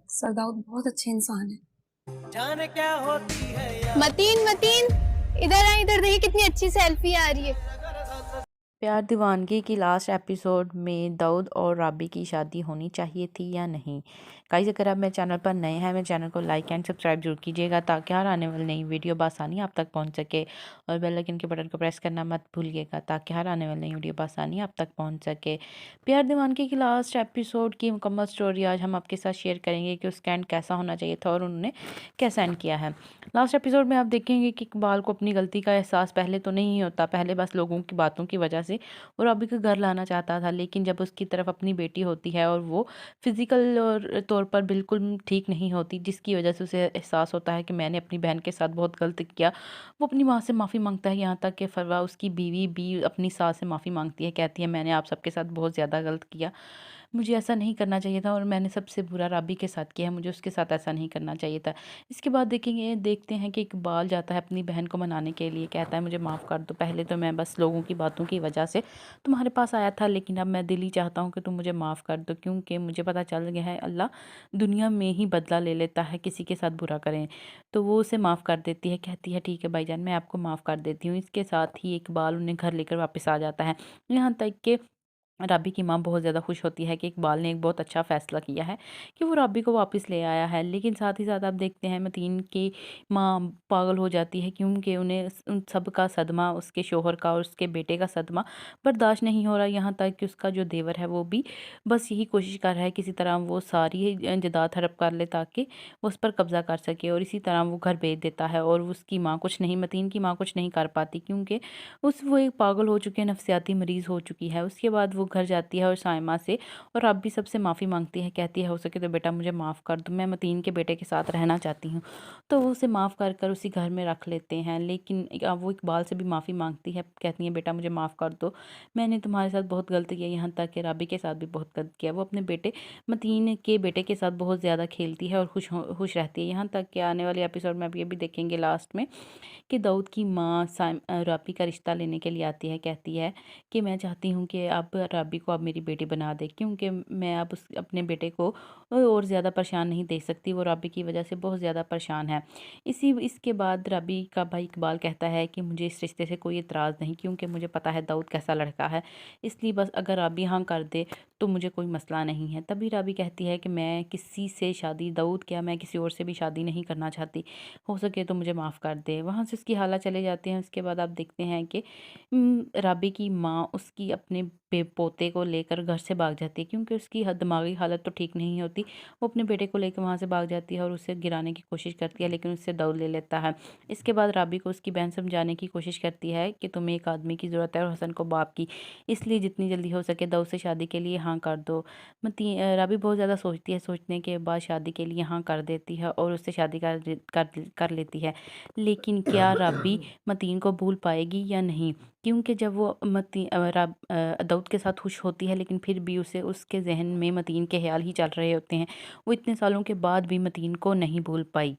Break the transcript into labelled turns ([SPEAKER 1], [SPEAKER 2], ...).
[SPEAKER 1] सरदाउद बहुत अच्छे इंसान है।
[SPEAKER 2] जाने क्या होती है
[SPEAKER 3] मतीन मतीन, इधर आ, इधर देखिए कितनी अच्छी सेल्फी आ रही है।
[SPEAKER 4] प्यार दीवानगी की लास्ट एपिसोड में दाऊद और राबी की शादी होनी चाहिए थी या नहीं। गाइस, अगर आप मेरे चैनल पर नए हैं, मेरे चैनल को लाइक एंड सब्सक्राइब जरूर कीजिएगा ताकि हर आने वाली नई वीडियो बआसानी आप तक पहुंच सके। और बेल आइकन के बटन को प्रेस करना मत भूलिएगा ताकि हर आने वाली नई वीडियो बआसानी आप तक पहुंच सके। प्यार दीवानगी की लास्ट एपिसोड की मुकम्मल स्टोरी आज हम आपके साथ शेयर करेंगे कि उसका एंड कैसा होना चाहिए था और उन्होंने कैसा एंड किया है। लास्ट एपिसोड में आप देखेंगे कि इकबाल को अपनी गलती का एहसास पहले तो नहीं होता, पहले बस लोगों की बातों की वजह से वो रॉबी को घर लाना चाहता था। लेकिन जब उसकी तरफ अपनी बेटी होती है और वो फिजिकल और तौर पर बिल्कुल ठीक नहीं होती, जिसकी वजह से उसे एहसास होता है कि मैंने अपनी बहन के साथ बहुत गलत किया, वो अपनी माँ से माफ़ी मांगता है। यहाँ तक कि फरवा उसकी बीवी भी अपनी सास से माफ़ी मांगती है, कहती है मैंने आप सबके साथ बहुत ज़्यादा गलत किया, मुझे ऐसा नहीं करना चाहिए था और मैंने सबसे बुरा राबी के साथ किया है, मुझे उसके साथ ऐसा नहीं करना चाहिए था। इसके बाद देखते हैं कि इकबाल जाता है अपनी बहन को मनाने के लिए, कहता है मुझे माफ़ कर दो, पहले तो मैं बस लोगों की बातों की वजह से तुम्हारे पास आया था, लेकिन अब मैं दिली चाहता हूँ कि तुम मुझे माफ़ कर दो, क्योंकि मुझे पता चल गया है अल्लाह दुनिया में ही बदला ले लेता है किसी के साथ बुरा करें। तो वो उसे माफ़ कर देती है, कहती है ठीक है भाईजान, मैं आपको माफ़ कर देती हूँ। इसके साथ ही इकबाल उन्हें घर लेकर वापस आ जाता है। यहाँ तक कि राबी की माँ बहुत ज़्यादा खुश होती है कि इकबाल ने एक बहुत अच्छा फ़ैसला किया है कि वो राबी को वापस ले आया है। लेकिन साथ ही साथ आप देखते हैं मतीन की माँ पागल हो जाती है, क्योंकि उन्हें उन सब का सदमा, उसके शोहर का और उसके बेटे का सदमा बर्दाश्त नहीं हो रहा। यहाँ तक कि उसका जो देवर है वो भी बस यही कोशिश कर रहा है किसी तरह वो सारी जायदाद हड़प कर ले ताकि वो उस पर कब्ज़ा कर सके, और इसी तरह वो घर बेच देता है। और उसकी माँ कुछ नहीं, मतीन की माँ कुछ नहीं कर पाती, क्योंकि वो एक पागल हो चुकी है, नफसियाती मरीज़ हो चुकी है। उसके बाद वो घर जाती है और साइमा से और अब भी सबसे माफ़ी मांगती है, कहती है हो सके तो बेटा मुझे माफ़ कर दो, मैं मतीन के बेटे के साथ रहना चाहती हूँ। तो वो उसे माफ़ कर कर उसी घर में रख लेते हैं। लेकिन अब वो इकबाल से भी माफ़ी मांगती है, कहती है बेटा मुझे माफ़ कर दो, मैंने तुम्हारे साथ बहुत गलत किया, यहाँ तक कि राबी के साथ भी बहुत गलत किया। वो अपने बेटे मतीन के बेटे के साथ बहुत ज़्यादा खेलती है और खुश रहती है। यहाँ तक कि आने वाले एपिसोड में अब ये भी देखेंगे लास्ट में कि दाऊद की माँ राबी का रिश्ता लेने के लिए आती है, कहती है कि मैं चाहती हूँ कि आप राबी को आप मेरी बेटी बना दें, क्योंकि मैं अब उस अपने बेटे को और ज़्यादा परेशान नहीं देख सकती, वो राबी की वजह से बहुत ज़्यादा परेशान है। इसके बाद राबी का भाई इकबाल कहता है कि मुझे इस रिश्ते से कोई एतराज़ नहीं, क्योंकि मुझे पता है दाऊद कैसा लड़का है, इसलिए बस अगर राबी हाँ कर दे तो मुझे कोई मसला नहीं है। तभी राबी कहती है कि मैं किसी से शादी, दाऊद क्या मैं किसी और से भी शादी नहीं करना चाहती, हो सके तो मुझे माफ़ कर दे। वहाँ से उसकी हालत चले जाते हैं। उसके बाद आप देखते हैं कि राबी की माँ उसकी अपने पोते को लेकर घर से भाग जाती है, क्योंकि उसकी दिमागी हालत तो ठीक नहीं होती। वो अपने बेटे को लेकर वहाँ से भाग जाती है और उसे गिराने की कोशिश करती है, लेकिन उससे दाऊद ले लेता है। इसके बाद राबी को उसकी बहन समझाने की कोशिश करती है कि तुम्हें एक आदमी की ज़रूरत है और हसन को बाप की, इसलिए जितनी जल्दी हो सके दाऊद से शादी के लिए हाँ कर दो। राबी बहुत ज़्यादा सोचती है, सोचने के बाद शादी के लिए हाँ कर देती है और उससे शादी कर लेती है। लेकिन क्या राबी मतीन को भूल पाएगी या नहीं, क्योंकि जब वो दाऊद के साथ खुश होती है, लेकिन फिर भी उसे उसके जहन में मतीन के ख्याल ही चल रहे होते हैं। वो इतने सालों के बाद भी मतीन को नहीं भूल पाई।